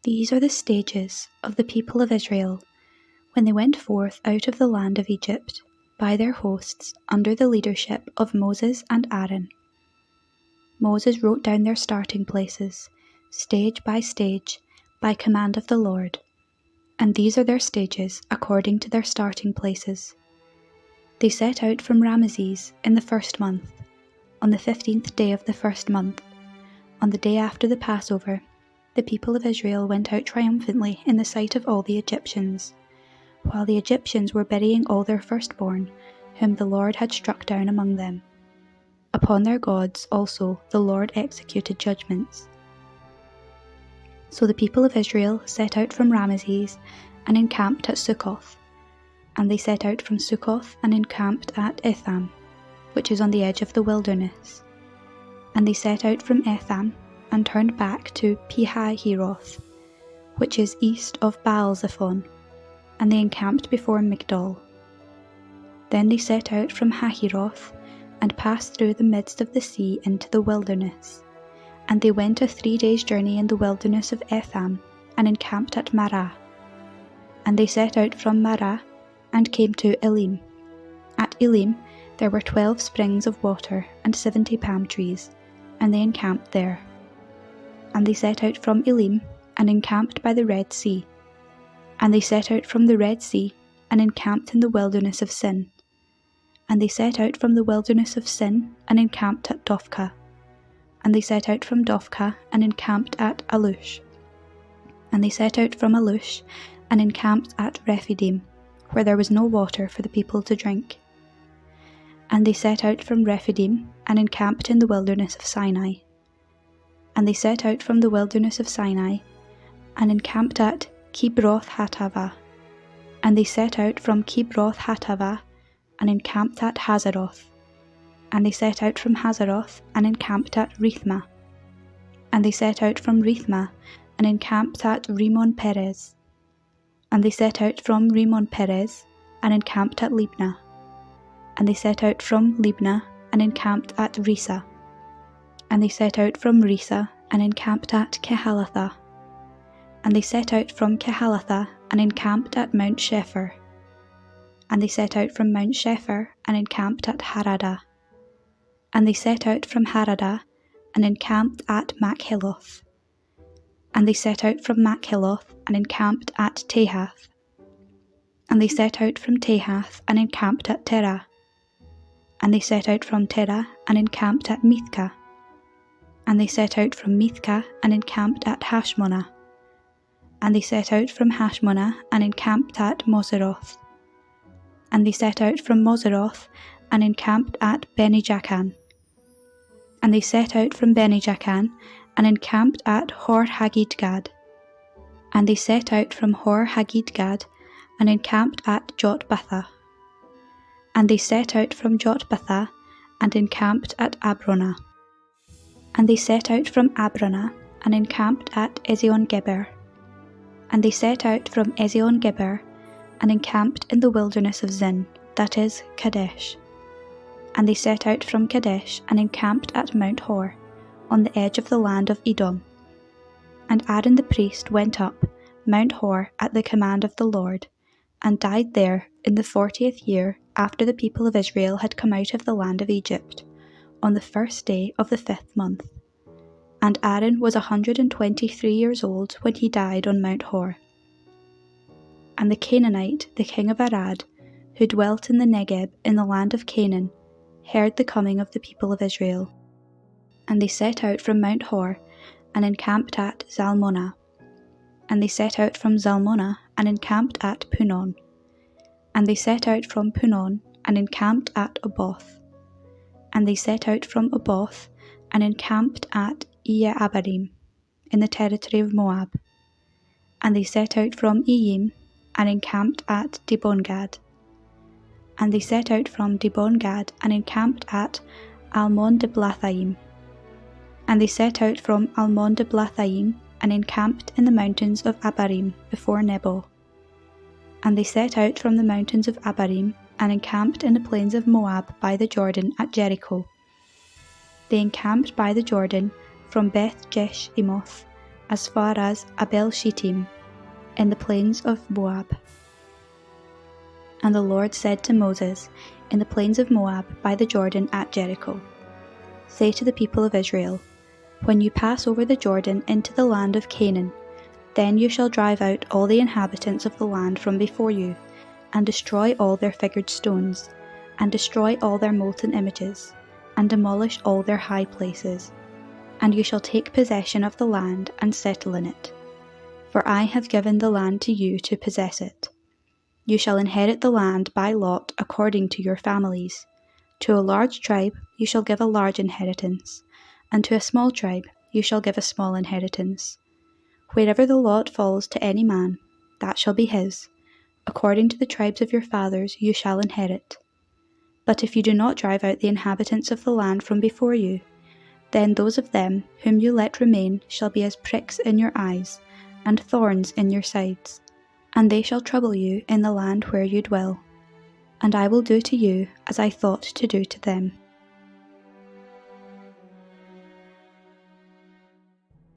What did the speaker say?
These are the stages of the people of Israel when they went forth out of the land of Egypt by their hosts under the leadership of Moses and Aaron. Moses wrote down their starting places, stage by command of the Lord, and these are their stages according to their starting places. They set out from Ramesses in the 1st month, on the 15th day of the 1st month. On the day after the Passover, the people of Israel went out triumphantly in the sight of all the Egyptians, while the Egyptians were burying all their firstborn, whom the Lord had struck down among them. Upon their gods also the Lord executed judgments. So the people of Israel set out from Ramesses and encamped at Succoth. And they set out from Succoth and encamped at Etham, which is on the edge of the wilderness. And they set out from Etham and turned back to Pihahiroth, which is east of Baal-zephon, and they encamped before Migdol. Then they set out from Hahiroth and passed through the midst of the sea into the wilderness. And they went a 3 days' journey in the wilderness of Etham and encamped at Marah. And they set out from Marah and came to Elim. At Elim there were 12 springs of water and 70 palm trees, and they encamped there. And they set out from Elim and encamped by the Red Sea. And they set out from the Red Sea and encamped in the wilderness of Sin. And they set out from the wilderness of Sin and encamped at Dophkah. And they set out from Dophkah and encamped at Alush. And they set out from Alush and encamped at Rephidim, where there was no water for the people to drink. And they set out from Rephidim and encamped in the wilderness of Sinai. And they set out from the wilderness of Sinai and encamped at Kibroth-Hattaavah. And they set out from Kibroth-Hattaavah and encamped at Hazeroth. And they set out from Hazeroth and encamped at Rithmah. And they set out from Rithmah and encamped at Rimmon-Perez. And they set out from Rimmon-Perez and encamped at Libnah. And they set out from Libnah and encamped at Risa. And they set out from Risa and encamped at Kehalathah. And they set out from Kehalathah and encamped at Mount Shepher. And they set out from Mount Shepher and encamped at Haradah. And they set out from Haradah and encamped at Makheloth. And they set out from Makheloth and encamped at Tahath. And they set out from Tahath and encamped at Terah. And they set out from Terah and encamped at Mithkah. And they set out from Mithkah and encamped at Hashmonah. And they set out from Hashmonah and encamped at Moseroth. And they set out from Moseroth and encamped at Beni-Jaakan. And they set out from Beni-Jaakan and encamped at Hor-Haggidgad. And they set out from Hor-Haggidgad and encamped at Jotbathah. And they set out from Jotbathah and encamped at Abronah. And they set out from Abronah and encamped at Ezion-Geber. And they set out from Ezion-Geber and encamped in the wilderness of Zin, that is, Kadesh. And they set out from Kadesh and encamped at Mount Hor, on the edge of the land of Edom. And Aaron the priest went up Mount Hor at the command of the Lord, and died there in the 40th year after the people of Israel had come out of the land of Egypt, on the 1st day of the 5th month. And Aaron was 123 years old when he died on Mount Hor. And the Canaanite, the king of Arad, who dwelt in the Negeb in the land of Canaan, heard the coming of the people of Israel. And they set out from Mount Hor and encamped at Zalmonah. And they set out from Zalmonah and encamped at Punon. And they set out from Punon and encamped at Oboth. And they set out from Oboth and encamped at Iye-Abarim, in the territory of Moab. And they set out from Iyim and encamped at Dibon-Gad. And they set out from Dibon-Gad and encamped at Almon-Diblathaim. And they set out from Almon-Diblathaim and encamped in the mountains of Abarim before Nebo. And they set out from the mountains of Abarim and encamped in the plains of Moab by the Jordan at Jericho. They encamped by the Jordan from Beth-Jeshimoth as far as Abel Shittim, in the plains of Moab. And the Lord said to Moses, in the plains of Moab by the Jordan at Jericho, Say to the people of Israel, When you pass over the Jordan into the land of Canaan, then you shall drive out all the inhabitants of the land from before you, and destroy all their figured stones, and destroy all their molten images, and demolish all their high places. And you shall take possession of the land and settle in it. For I have given the land to you to possess it. You shall inherit the land by lot according to your families. To a large tribe you shall give a large inheritance, and to a small tribe you shall give a small inheritance. Wherever the lot falls to any man, that shall be his. According to the tribes of your fathers you shall inherit. But if you do not drive out the inhabitants of the land from before you, then those of them whom you let remain shall be as pricks in your eyes, and thorns in your sides, and they shall trouble you in the land where you dwell. And I will do to you as I thought to do to them.